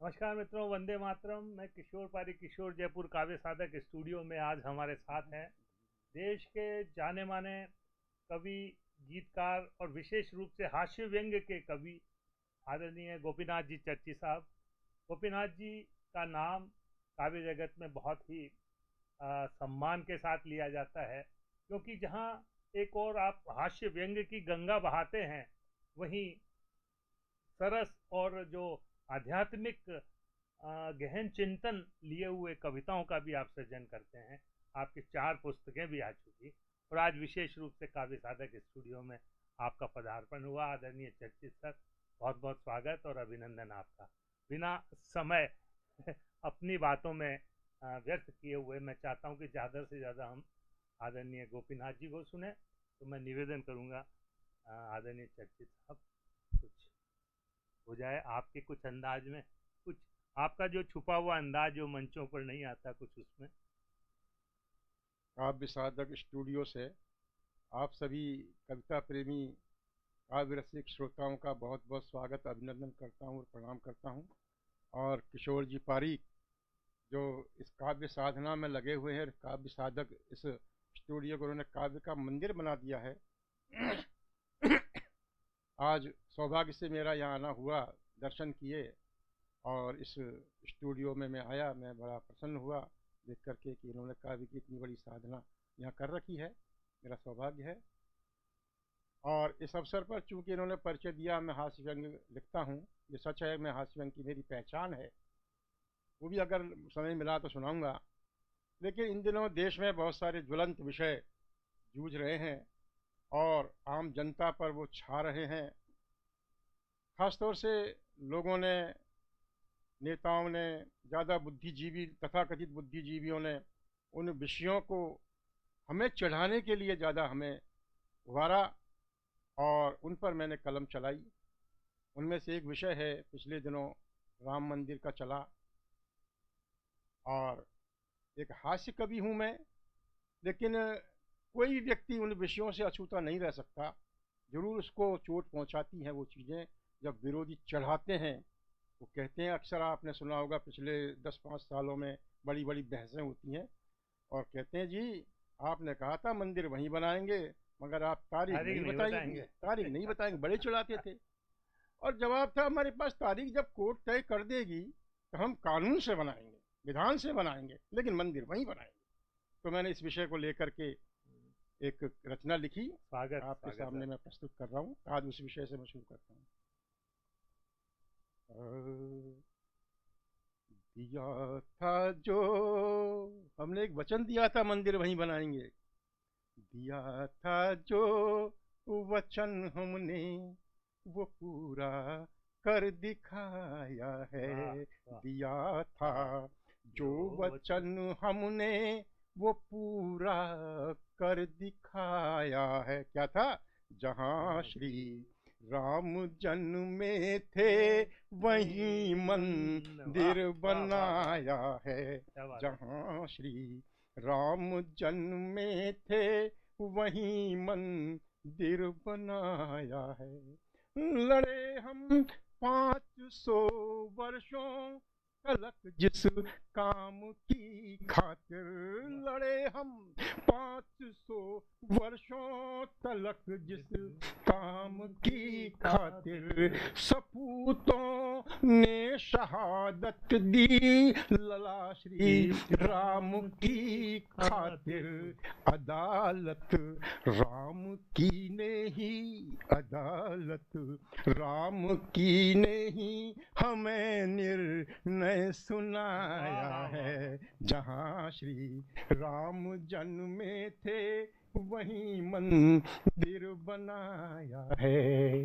नमस्कार मित्रों, वंदे मातरम। मैं किशोर पारी, किशोर जयपुर काव्य साधक स्टूडियो में आज हमारे साथ हैं देश के जाने माने कवि, गीतकार और विशेष रूप से हास्य व्यंग्य के कवि आदरणीय गोपीनाथ जी चर्ची साहब। गोपीनाथ जी का नाम काव्य जगत में बहुत ही सम्मान के साथ लिया जाता है, क्योंकि जहाँ एक और आप हास्य व्यंग्य की गंगा बहाते हैं, वहीं सरस और जो आध्यात्मिक गहन चिंतन लिए हुए कविताओं का भी आप सृजन करते हैं। आपकी 4 पुस्तकें भी आ चुकी और आज विशेष रूप से काव्य साधक स्टूडियो में आपका पदार्पण हुआ। आदरणीय चर्चित सर, बहुत बहुत स्वागत और अभिनंदन आपका। बिना समय अपनी बातों में व्यर्थ किए हुए मैं चाहता हूं कि ज़्यादा से ज़्यादा हम आदरणीय गोपीनाथ जी को सुने, तो मैं निवेदन करूंगा आदरणीय चर्चित साहब कुछ हो जाए आपके कुछ अंदाज में, कुछ आपका जो छुपा हुआ अंदाज जो मंचों पर नहीं आता, कुछ उसमें। काव्य साधक स्टूडियो से आप सभी कविता प्रेमी काव्य रसिक श्रोताओं का बहुत बहुत स्वागत, अभिनंदन करता हूं और प्रणाम करता हूं। और किशोर जी पारी जो इस काव्य साधना में लगे हुए हैं, काव्य साधक इस स्टूडियो को उन्होंने काव्य का मंदिर बना दिया है। आज सौभाग्य से मेरा यहाँ आना हुआ, दर्शन किए और इस स्टूडियो में मैं आया। मैं बड़ा प्रसन्न हुआ देख करके कि इन्होंने काव्य की इतनी बड़ी साधना यहाँ कर रखी है। मेरा सौभाग्य है। और इस अवसर पर चूंकि इन्होंने परिचय दिया, मैं हास्य व्यंग्य लिखता हूँ। ये सच है, मैं हास्य व्यंग्य की मेरी पहचान है, वो भी अगर समय मिला तो सुनाऊंगा। लेकिन इन दिनों देश में बहुत सारे ज्वलंत विषय जूझ रहे हैं और आम जनता पर वो छा रहे हैं। खासतौर से लोगों ने, नेताओं ने, ज़्यादा बुद्धिजीवी, तथाकथित बुद्धिजीवियों ने उन विषयों को हमें चढ़ाने के लिए ज़्यादा हमें उभारा और उन पर मैंने कलम चलाई। उनमें से एक विषय है, पिछले दिनों राम मंदिर का चला। और एक हास्य कवि हूँ मैं, लेकिन कोई व्यक्ति उन विषयों से अछूता नहीं रह सकता। जरूर उसको चोट पहुँचाती हैं वो चीज़ें जब विरोधी चढ़ाते हैं। वो कहते हैं, अक्सर आपने सुना होगा, पिछले 10-5 सालों में बड़ी बड़ी बहसें होती हैं और कहते हैं जी आपने कहा था मंदिर वहीं बनाएंगे, मगर आप तारीख नहीं बताएंगे, तारीख नहीं बताएंगे। बड़े चिढ़ाते थे और जवाब था हमारे पास, तारीख जब कोर्ट तय कर देगी तो हम कानून से बनाएंगे, विधान से बनाएंगे, लेकिन मंदिर वहीं बनाएंगे। तो मैंने इस विषय को लेकर के एक रचना लिखी, आपके सामने मैं प्रस्तुत कर रहा हूँ। आज उस विषय से मैं शुरू करता हूँ। दिया था जो हमने एक वचन दिया था, मंदिर वहीं बनाएंगे। दिया था जो वचन हमने वो पूरा कर दिखाया है। दिया था जो वचन हमने वो पूरा कर दिखाया है। क्या था? जहाँ श्री राम जन्मे थे वहीं मंदिर बनाया है। जहाँ श्री राम जन्मे थे वहीं मंदिर बनाया है। लड़े हम 500 वर्षों तलक जिस काम की खातिर, लड़े हम 500 वर्षों तलक जिस काम की खातिर, सपूतों ने शहादत दी लला श्री राम की खातिर। अदालत राम की ने ही, अदालत राम की ने ही हमें निर्णय सुनाया है। जहाँ श्री राम जन्मे थे वहीं मंदिर बनाया है।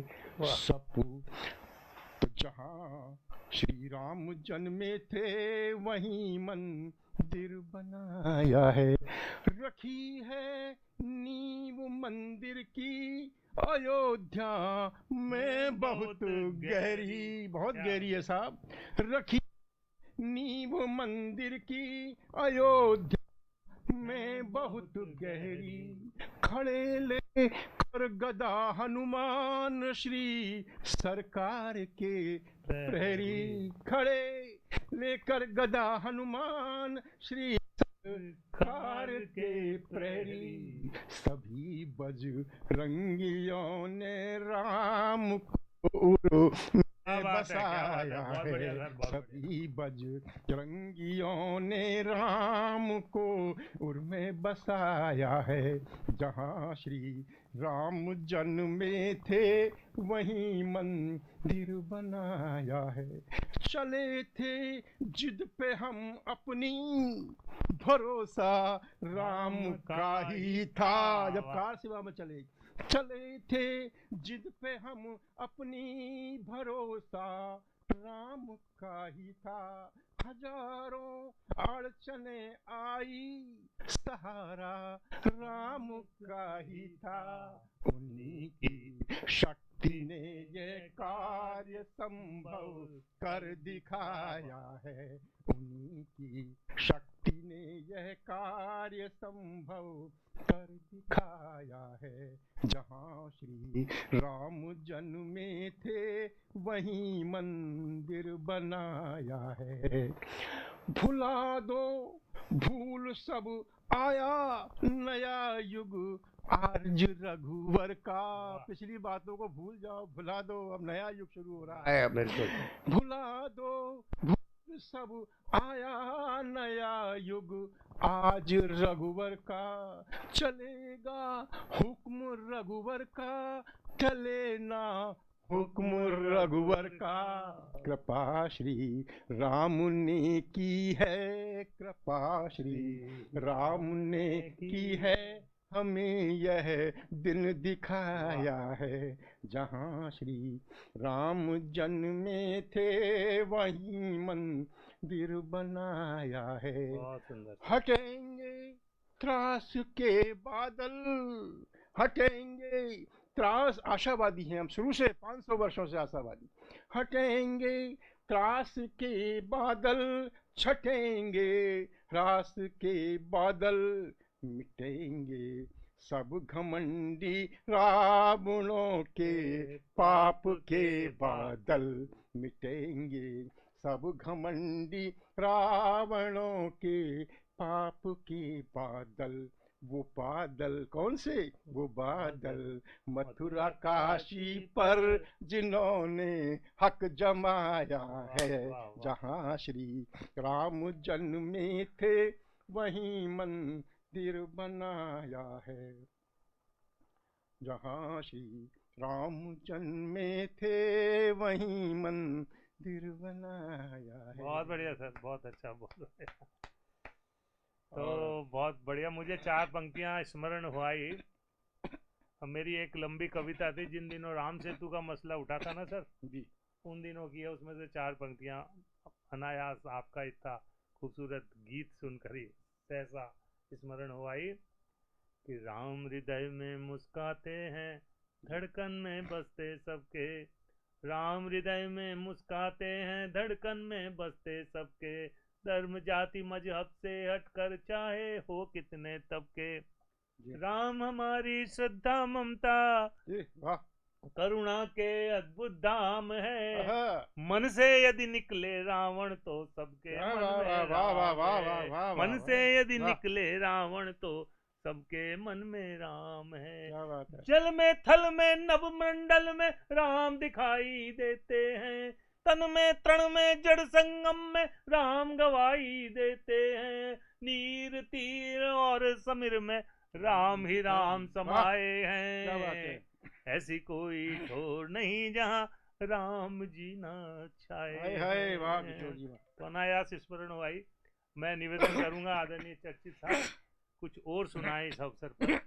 तो जहाँ श्री राम जन्मे थे वहीं मंदिर बनाया है। रखी है नींव मंदिर की अयोध्या में बहुत गहरी, बहुत गहरी है साहब। रखी नींव मंदिर की अयोध्या में बहुत गहरी। खड़े ले कर गदा हनुमान श्री सरकार के प्रहरी। खड़े लेकर गदा हनुमान श्री खार के प्रहरी, सभी बजरंगियों ने राम को बसाया है। सभी बजरंगियों ने राम को उर में बसाया है। जहाँ श्री राम जन्मे थे वहीं मंदिर बनाया है। चले थे जिद पे हम अपनी, भरोसा राम का ही था। जब कार सेवा में चले थे जिद पे हम अपनी, भरोसा राम का ही था। हजारों अड़चने आई, सहारा राम का ही था। उन्हीं की शक्ति ने ये कार्य संभव कर दिखाया है। उन्हीं की शक्ति ने यह कार्य संभव कर दिखाया है। जहाँ श्री राम जन्मे थे वहीं मंदिर बनाया है। भुला दो भूल सब आया नया युग आज रघुवर का। पिछली बातों को भूल जाओ, भुला दो, अब नया युग शुरू हो रहा है। बिल्कुल भुला दो सब आया नया युग आज रघुवर का। चलेगा हुक्म रघुवर का, चले ना हुक्म रघुवर का। कृपा श्री राम ने की है, कृपा श्री राम ने की है। हमें यह दिन दिखाया है। जहाँ श्री राम जन्मे थे वहीं मंदिर बनाया है। हटेंगे त्रास के बादल, हटेंगे त्रास। आशावादी हैं हम शुरू से, 500 वर्षों से आशावादी। हटेंगे त्रास के बादल, छटेंगे त्रास के बादल। मिटेंगे सब घमंडी रावणों के पाप के बादल। मिटेंगे सब घमंडी रावणों के पाप के बादल। वो बादल कौन से? वो बादल मथुरा काशी पर जिन्होंने हक जमाया है। जहाँ श्री राम जन्मे थे वहीं मंदिर बनाया है। जहाँ श्री राम जन्मे थे वहीं मंदिर बनाया है। बहुत बढ़िया सर, बहुत अच्छा, बहुत बढ़िया। तो बहुत बढ़िया, मुझे 4 पंक्तियां स्मरण हुआ ही। मेरी एक लंबी कविता थी जिन दिनों राम सेतु का मसला उठा था ना सर जी, उन दिनों की है। उसमें से 4 पंक्तियां अनायास आपका इतना खूबसूरत गीत सुनकर ही सहसा स्मरण हुआ ही कि राम हृदय में मुस्काते हैं, धड़कन में बसते सबके। राम हृदय में मुस्काते हैं, धड़कन में बसते सबके। धर्म जाति मजहब से हटकर चाहे हो कितने तबके। राम हमारी श्रद्धा ममता करुणा के अद्भुत धाम है। मन से यदि निकले रावण तो सबके मन में राम है। मन से यदि निकले रावण तो सबके मन में राम है। जल में थल में नभ मंडल में राम दिखाई देते हैं। तन में तृण में जड़ संगम में राम गवाही देते हैं। नीर तीर और समीर में राम ही राम समाये हैं। ऐसी कोई ठोर नहीं जहाँ राम जी न छाए। तो अनायास स्मरण हुई। मैं निवेदन करूंगा आदरणीय चर्चित साहब कुछ और सुनाए इस अवसर पर।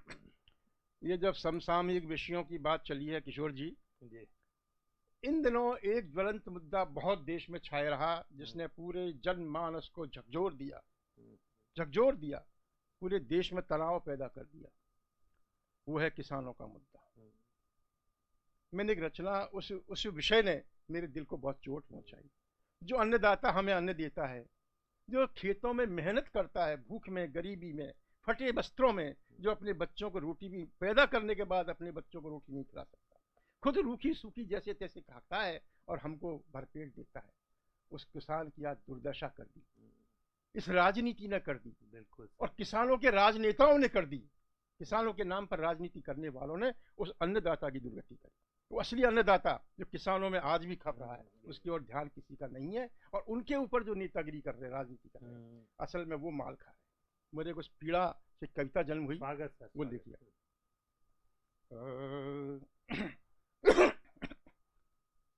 ये जब समसामयिक विषयों की बात चली है किशोर जी, इन दिनों एक ज्वलंत मुद्दा बहुत देश में छाया रहा जिसने पूरे जनमानस को झकझोर दिया, पूरे देश में तनाव पैदा कर दिया। वो है किसानों का मुद्दा। मैंने एक रचना उस विषय ने मेरे दिल को बहुत चोट पहुंचाई। जो अन्नदाता हमें अन्न देता है, जो खेतों में मेहनत करता है, भूख में, गरीबी में, फटे वस्त्रों में, जो अपने बच्चों को रोटी भी पैदा करने के बाद अपने बच्चों को रोटी नहीं खिला सकता, खुद रूखी सूखी जैसे तैसे खाता है और हमको भरपेट देता है। उस किसान की आज दुर्दशा कर दी, इस राजनीति ने कर दी, बिल्कुल। और किसानों के राजनेताओं ने कर दी। किसानों के नाम पर राजनीति करने वालों ने उस अन्नदाता की दुर्गति करी। तो असली अन्नदाता जो किसानों में आज भी खप रहा है, उसकी ओर ध्यान किसी का नहीं है, और उनके ऊपर जो नेतागिरी कर रहे हैं, राजनीति कर रहे हैं, असल में वो माल खा रहे हैं। मुझे कुछ पीड़ा से कविता जन्म हुई, वो देखिए।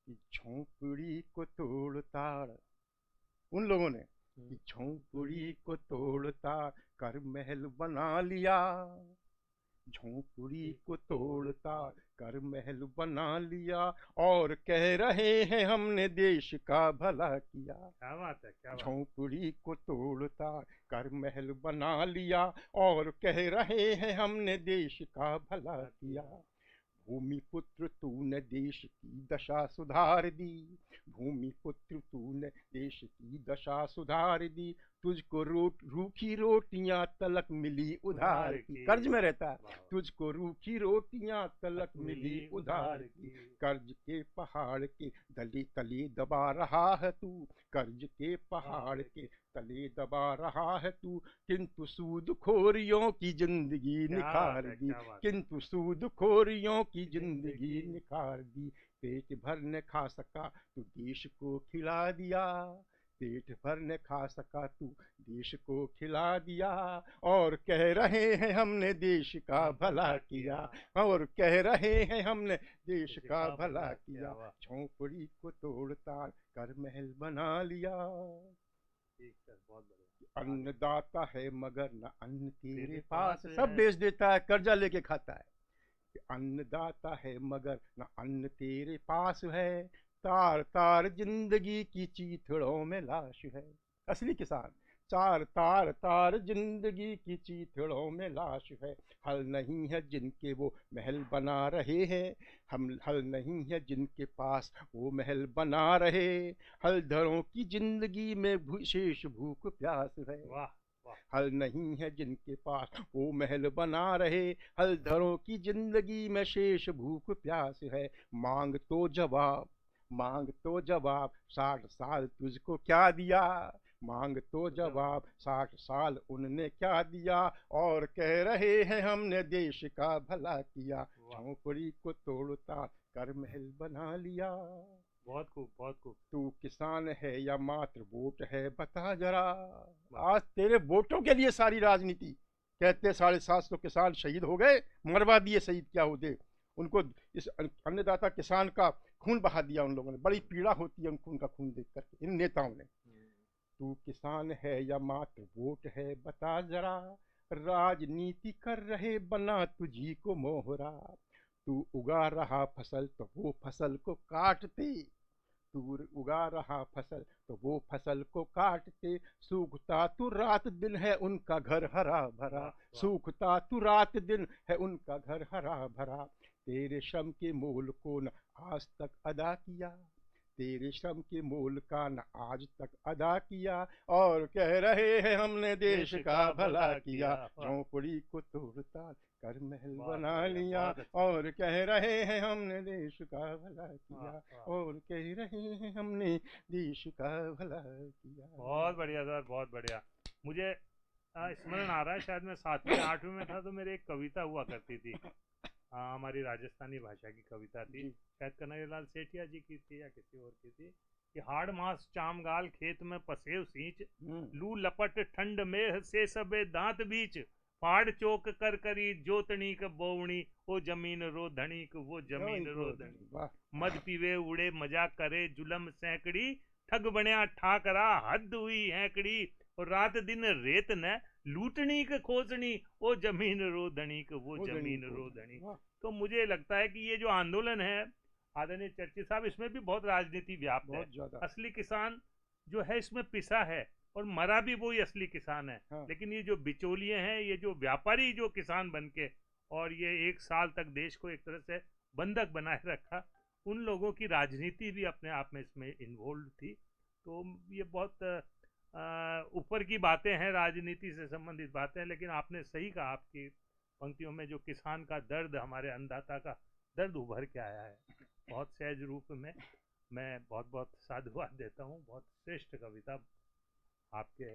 झोंपड़ी को तोड़ ताड़, उन लोगों ने कि झोंपड़ी को तोड़ ताड़ कर महल बना लिया, झोंपड़ी को तोड़ ताड़ कर महल बना लिया, और कह रहे हैं हमने देश का भला किया। क्या बात है, क्या बात। झोंपड़ी को तोड़ ताड़ कर महल बना लिया, और कह रहे हैं हमने देश का भला किया। भूमि पुत्र तूने देश की दशा सुधार दी, भूमि पुत्र तूने देश की दशा सुधार दी, तुझको रूखी रोटियां तलक मिली उधार की। कर्ज में रहता है, तुझको रूखी रोटियां तलक मिली उधार की, कर्ज के पहाड़ के तले तले दबा रहा है तू, कर्ज के पहाड़ के तले दबा रहा है तू, किंतु सूदखोरियों की जिंदगी निखार दी, किंतु सूदखोरियों की जिंदगी निखार दी। पेट भर न खा सका तू देश को खिला दिया, पेट भर न खा सका तू देश को खिला दिया, और कह रहे हैं हमने देश का भला किया, और कह रहे हैं हमने देश का भला किया। झोंपड़ी को तोड़ ताड़ कर महल बना लिया। अन्नदाता है मगर न अन्न तेरे पास, सब बेच देता है, कर्जा लेके खाता है। अन्नदाता है मगर न अन्न तेरे पास है, तार तार जिंदगी की चीथड़ों में लाश है। असली किसान चार तार तार जिंदगी की चीथड़ों में लाश है। हल नहीं है जिनके वो महल बना रहे हैं, हम हल नहीं है जिनके पास वो महल बना रहे, हलधरों की जिंदगी में शेष भूख प्यास है। वाह। हल नहीं है जिनके पास वो महल बना रहे, हलधरों की जिंदगी में शेष भूख प्यास है। मांग तो जवाब, मांग तो जवाब, 60 साल तुझको क्या दिया, मांग तो जवाब, 60 साल उनने क्या दिया, और कह रहे हैं हमने देश का भला किया। झोंपड़ी को तोड़ता कर महल बना लिया। बहुत खूब, बहुत खूब। तू किसान है या मात्र वोट है बता जरा, आज तेरे वोटों के लिए सारी राजनीति। कहते 750 किसान शहीद हो गए, मरवा दिए, शहीद क्या हो दे उनको, इस अन्नदाता किसान का खून बहा दिया उन लोगों ने। बड़ी पीड़ा होती है उनको उनका खून देख करके, इन नेताओं ने। तू किसान है या मात्र वोट है बता जरा, राजनीति कर रहे बना तुझी को मोहरा, तू उगा रहा फसल तो वो फसल को काटते, तू उगा रहा फसल तो वो फसल को काटते, सूखता तू रात दिन है उनका घर हरा भरा, सूखता तू रात दिन है उनका घर हरा भरा। तेरे श्रम के मोल को न आज तक अदा किया, तेरे श्रम के मोल का न आज तक अदा किया, और कह रहे हैं हमने देश का भला किया। झोंपड़ी को तोड़ता कर महल बना लिया, और कह रहे हैं हमने देश का भला किया, और कह रहे हैं हमने देश का भला किया। बहुत बढ़िया सर, बहुत बढ़िया। मुझे स्मरण आ रहा है, शायद मैं 7वीं 8वीं में था तो मेरी एक कविता हुआ करती थी, हमारी राजस्थानी भाषा की कविता थी, शायद कन्हैयालाल सेठिया जी की थी या किसी और की थी, कि हाड़ मास चामगाल खेत में पसेव सींच, लू लपट ठंड में से सबे दांत बीच, पहाड़ चौक कर करी जोतनी क बोवणी, वो जमीन रो धनी वो जमीन रो धनी, मद पीवे उड़े मजाक करे जुलम सैकड़ी, ठग बनया ठाकरा हद हुई हैकड़ी, और रात दिन रेत न लूटनी क खोजनी, वो जमीन रो धनी वो जमीन रो धनी। तो मुझे लगता है कि ये जो आंदोलन है आदरणीय चर्ची साहब, इसमें भी बहुत राजनीति व्याप्त है। असली किसान जो है इसमें पिसा है, और मरा भी वही असली किसान है। हाँ। लेकिन ये जो बिचौलिए हैं, ये जो व्यापारी जो किसान बनके, और ये 1 साल तक देश को एक तरह से बंधक बनाए रखा, उन लोगों की राजनीति भी अपने आप में इसमें इन्वॉल्व थी। तो ये बहुत ऊपर की बातें हैं, राजनीति से संबंधित बातें, लेकिन आपने सही कहा, आपकी पंक्तियों में जो किसान का दर्द, हमारे अन्नदाता का दर्द उभर के आया है बहुत सहज रूप में। मैं बहुत बहुत साधुवाद देता हूँ। बहुत श्रेष्ठ कविता आपके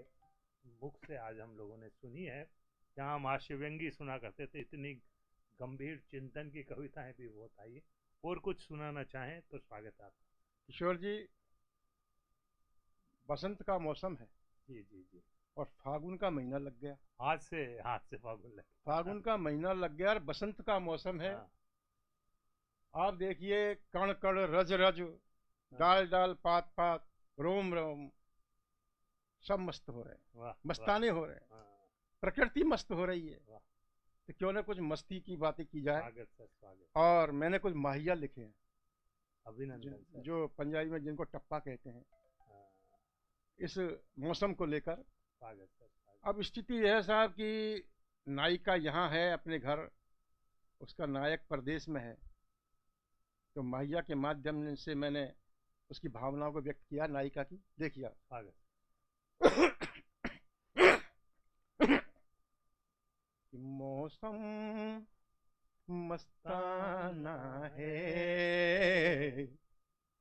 मुख से आज हम लोगों ने सुनी है। जहाँ हम हास्यव्यंगी सुना करते थे, इतनी गंभीर चिंतन की कविताएं भी बहुत आई। और कुछ सुनाना चाहें तो स्वागत है आपका। किशोर जी, बसंत का मौसम है जी जी जी। और फागुन का महीना लग गया। हाथ से फागुन लग। फागुन का महीना लग गया और बसंत का मौसम है। हाँ, आप देखिए, कण कण रज रज, डाल डाल पात पात, रोम रोम, सब मस्त हो रहे हैं, वाह वाह, मस्ताने हो रहे हैं, हाँ, प्रकृति मस्त हो रही है। वाह। तो क्यों ना कुछ मस्ती की बातें की जाए। स्वागत सर, स्वागत। और मैंने कुछ माहिया लिखे हैं, अभिनंदन सर। जो पंजाबी में जिनको टप्पा कहते हैं, हाँ, इस मौसम को लेकर। स्वागत सर, स्वागत। अब स्थिति यह है साहब कि नायिका यहाँ है अपने घर, उसका नायक प्रदेश में है, तो माहिया के माध्यम से मैंने उसकी भावनाओं को व्यक्त किया नायिका की। देखिए स्वागत। मौसम मस्ताना है,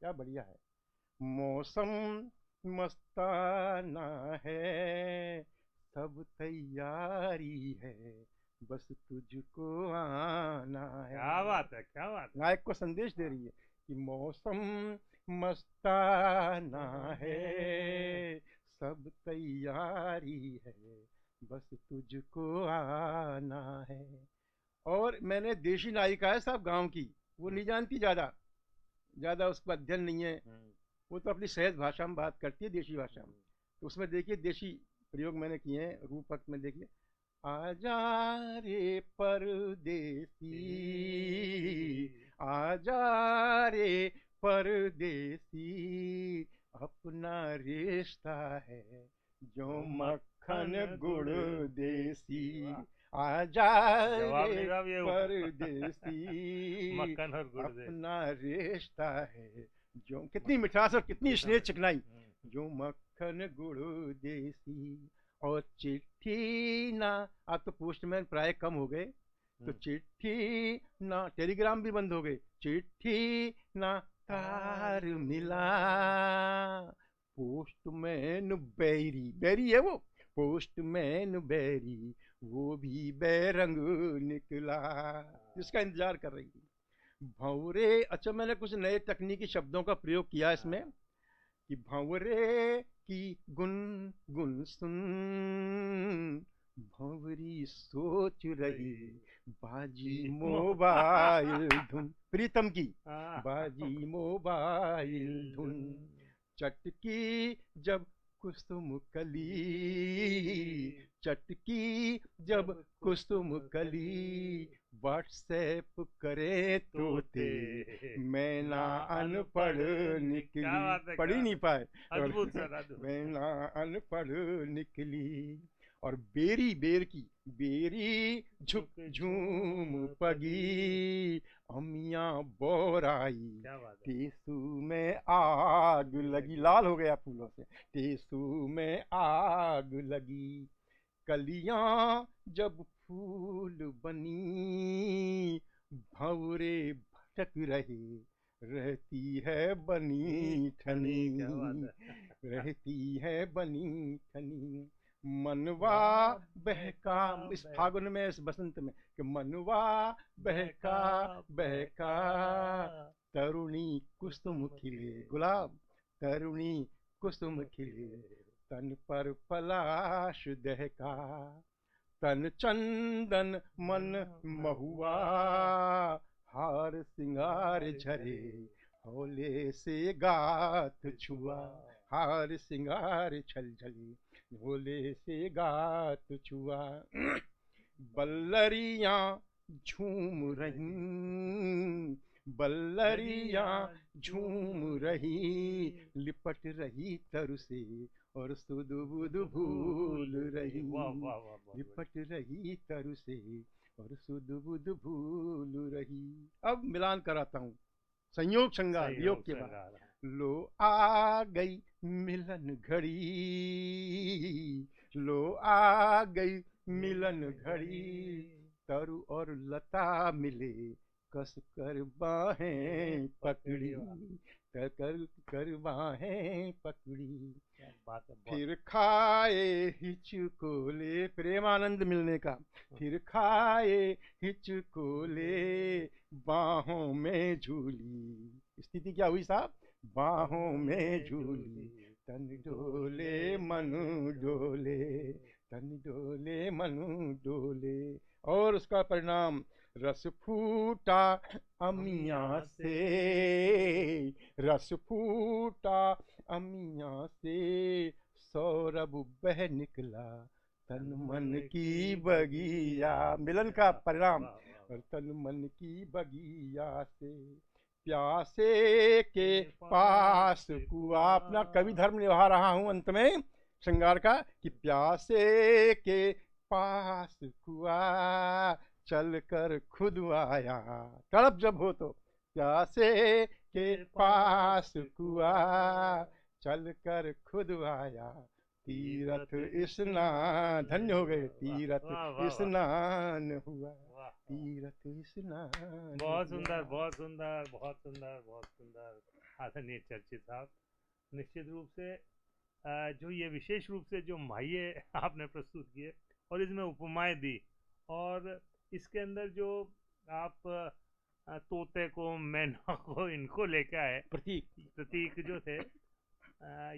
क्या बढ़िया है। मौसम मस्ताना है, सब तैयारी है, बस तुझको आना है। क्या बात है, क्या बात है। नायक को संदेश दे रही है कि मौसम मस्ताना है, सब तैयारी है, बस तुझको आना है। और मैंने देशी नायिका है साहब, गांव की, वो नहीं जानती, ज्यादा उसका अध्ययन नहीं है, वो तो अपनी सहज भाषा में बात करती है, देशी भाषा में। तो उसमें देखिए देशी प्रयोग मैंने किए हैं। रूपक में देखिए, आजा रे परदेसी, आजा रे परदेसी, अपना रिश्ता है जो मक्खन गुड़ देसी। आजा रे परदेसी, मक्खन और गुड़ दे। अपना रिश्ता है जो, कितनी मिठास और कितनी स्नेह चिकनाई, जो मक्खन गुड़ देसी। और चिट्ठी ना, अब तो पोस्टमैन प्राय कम हो गए, तो चिट्ठी ना, टेलीग्राम भी बंद हो गए, चिट्ठी ना तार मिला, पोस्टमैन बैरी, बैरी है वो, पोस्टमैन बैरी, वो भी बैरंग निकला, जिसका इंतजार कर रही थी। भंवरे, अच्छा मैंने कुछ नए तकनीकी शब्दों का प्रयोग किया इसमें, कि भंवरे की गुन गुन सुन, भंवरी सोच रही, बाजी मोबाइल धुन, प्रीतम की बाजी मोबाइल धुन, चटकी जब कुसुम कली, चटकी जब कुसुम कली, व्हाट्सएप करे तोते, मैं ना अनपढ़ निकली, पढ़ ही नहीं पाए, अद्भुत सर, अद्भुत। मैं ना अनपढ़ निकली। और बेरी, बेर की, बेरी झुक झूम पगी, अमियाँ बोराई, टेसू में आग लगी, लाल हो गया फूलों से, टेसू में आग लगी। कलियां जब फूल बनी, भंवरे भटक रहे, रहती है बनी ठनी, रहती है बनी ठनी। मनवा बहका, इस फागुन में, इस बसंत में, कि मनवा बहका बहका, तरुणी कुसुम खिले, गुलाब तरुणी कुसुम खिले, तन पर पलाश दहका, तन चंदन मन महुआ, हार सिंगार झरे, होले से गात छुआ, हार सिंगार छल छले, होले से गात छुआ। बल्लरियां झूम रही, बल्लरियां झूम रही, लिपट रही तरु से, और सुध बुध भूल रही, लिपट रही तरु से, और सुध बुध भूल रही। अब मिलान कराता हूँ, संयोग श्रृंगार, वियोग के बाद। लो आ गई मिलन घड़ी, लो आ गई मिलन घड़ी, तरु और लता मिले, कस कर बाहें पकड़ी, कर कर बाहें पकड़ी, क्या बात है, बहुत फिर खाए हिचकोले, प्रेमानंद मिलने का, फिर खाए हिचकोले, बाहों में झूली। स्थिति क्या हुई साहब? बाहों में झूली, तन डोले मन डोले, तन डोले मन डोले। और उसका परिणाम, रस फूटा अमिया से, रस फूटा अमिया से, सौरभ बह निकला तन मन की बगिया। मिलन का परिणाम, वाह वाह और तन मन की बगिया से, प्यासे के पास कुआ। अपना कवि धर्म निभा रहा हूं अंत में श्रृंगार का, कि प्यासे के पास कुआ, चल कर खुद आया। तड़प जब हो तो, प्यासे के पास कुआ, चल कर खुद आया। तीरथ स्नान, धन्य हो गए, तीरथ वाह वाह वाह स्नान हुआ, वाह, तीरथ स्नान बहुत हुआ। सुंदर, बहुत सुंदर, बहुत सुंदर, बहुत सुंदर। आदरणीय चर्चित साहब, निश्चित रूप से जो ये विशेष रूप से जो माहिए आपने प्रस्तुत किए और इसमें उपमाएं दी, और इसके अंदर जो आप तोते को, मैना को, इनको लेके आए, प्रतीक जो थे,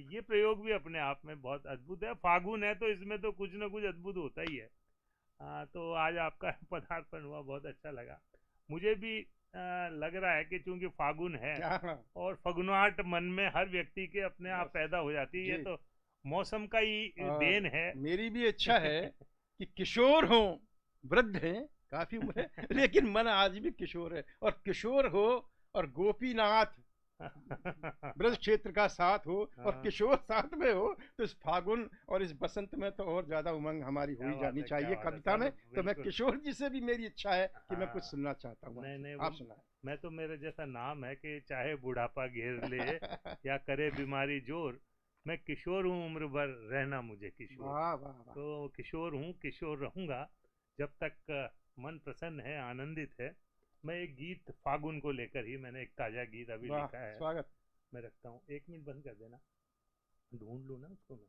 ये प्रयोग भी अपने आप में बहुत अद्भुत है। फागुन है तो इसमें तो कुछ ना कुछ अद्भुत होता ही है। तो आज आपका पदार्पण हुआ, बहुत अच्छा लगा। मुझे भी लग रहा है कि चूंकि फागुन है और फगुनाहट मन में हर व्यक्ति के अपने आप पैदा हो जाती है, ये तो मौसम का ही देन है। मेरी भी इच्छा है कि किशोर हो, वृद्ध हैं, काफी उम्र है, लेकिन मन आज भी किशोर है। और किशोर हो और गोपीनाथ ब्रज क्षेत्र का साथ हो और किशोर साथ में हो, तो इस फागुन और इस बसंत में तो और ज्यादा उमंग हमारी हो ही जानी चाहिए कविता में। तो मैं किशोर जी से भी मेरी इच्छा है कि मैं कुछ सुनना चाहता हूँ। नहीं, आप सुनाएं। मैं तो, मेरे जैसा नाम है कि चाहे बुढ़ापा घेर ले या करे बीमारी जोर, मैं किशोर हूँ उम्र भर, रहना मुझे किशोर। वाह वाह वाह। तो किशोर हूँ, किशोर रहूंगा जब तक मन प्रसन्न है, आनंदित है। मैं एक गीत फागुन को लेकर ही, मैंने एक ताजा गीत अभी लिखा है, स्वागत। मैं रखता हूँ। 1 मिनट बंद कर देना, ढूंढ लूँ ना उसको मैं।